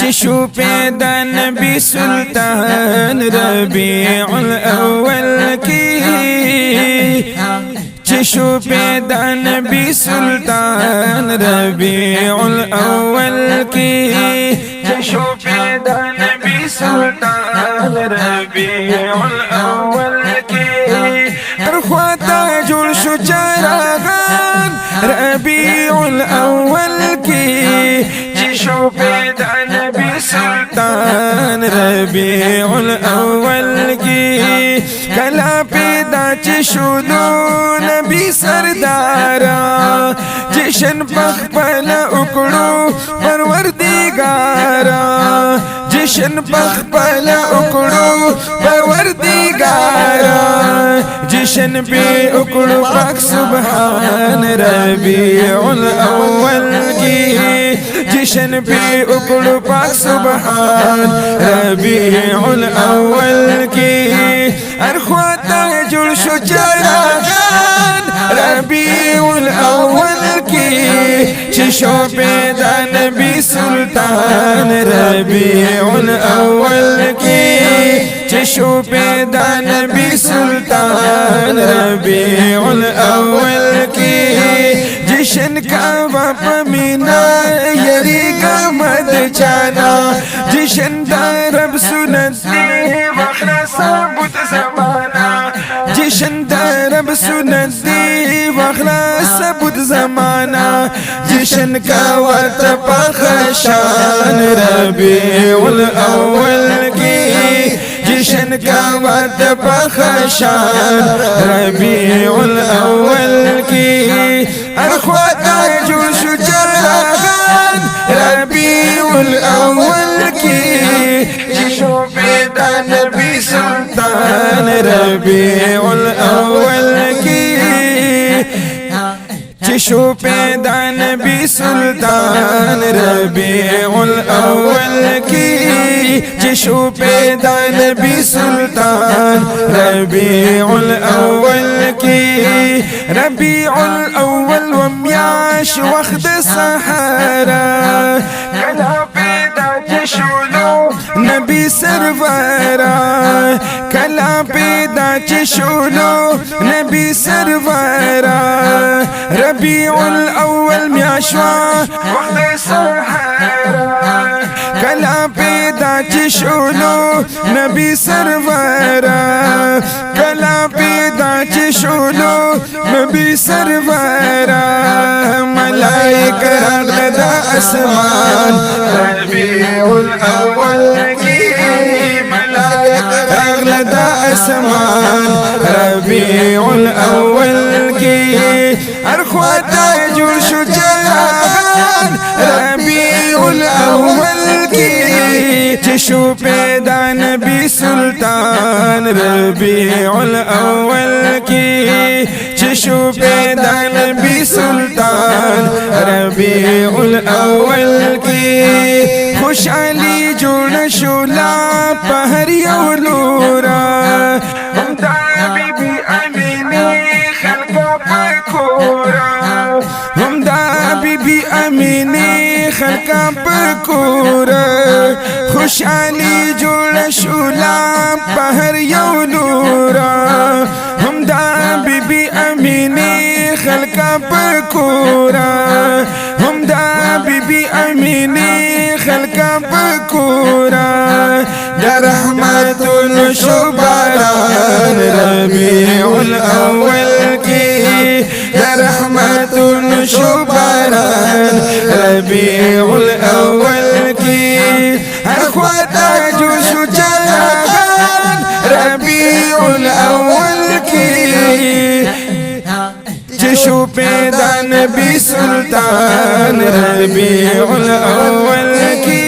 چشو پیدا نبی سلطان ربیع الاول کی چشو پیدا نبی سلطان ربیع الاول کی چشو پیدا نبی سلطان ربیع الاول کی هر خواتا جل شو چراغان ربیع الاول کی چشو پیدا نبی سلطان ربیع الاول کی کلا پیدا چشو دو نبی سردارا جشن پخپل اکڑو پروردگارا جشن پخپل اکڑو پروردگارا جشن پہ اکڑو پاک سبحان ربیع الاول کی جشن پہ اکڑو پاک سبحان ربیع الاول کی ارخواتا جل شو چراغان ربیع الاول کی چشو پیدا نبی سلطان ربیع الاول کی چشو پیدا نبی سلطان ربیع الاول کی جشن کا باپ مینا یری کا مد چانا جشن دا رب سنت دی وخنا ثابت زمانا جشن دا رب سنت دی وخنا ثابت زمانا جشن کا وقت پخشان ربیع الاول کی جشن کا وقت پخشان ربیع الاول کی ارخواتا جوش چراغان ربیع الاول کی چشو پیدا نبی سلطان ربیع الاول کی چشو پیدا نبی سلطان ربیع الاول کی چشو پیدا نبی سلطان ربیع الاول کی ربیع الاول ومیاش وقت سحرا کلا پیدا چشولو نبی سرورا کلا پیدا چشولو نبی سرورا ربیع الاول میاشوا وقت سحرا کلا پیدا چشولو نبی سرورا کلا پیدا چشولو نبی سرورا ملائک راغل دا اسمان ربیع الاول کی ملائک راغل دا اسمان ربیع الاول کی ارخواتا جل شو چراغان ربیع الاول کی چشو پیدا نبی سلطان ربیع الاول کی چشو پیدا نبی سلطان ربیع الاول کی خوشحالی جوڑ شولا پہر یولورا ہمدا be be Amini خلقا pakora ہمدا be be Amini خلقا pakora خوشحالی جوڑ شولا پہر یولورا ہمدا be be Amini خلقا pakora ہمدا be be Amini خلقا pakora در رحمت الشباران ربیع الاول کی در رحمت الشباران ربیع الاول کی ارخواتا جوش چراغان ربیع الاول کی چشو پیدا نبی سلطان ربیع الاول کی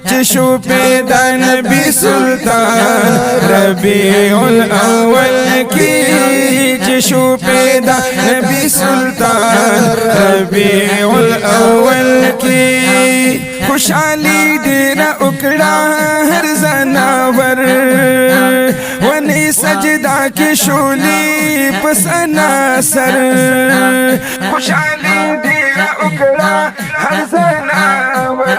چشو پیدا نبی سلطان ربیع الاول کی چشو پیدا نبی سلطان ربیع الاول کی خوشحالی دینا اکڑا ہر زناور ونی سجدہ کی شولی پسنا سر خوشحالی دینا اکڑا ہر زناور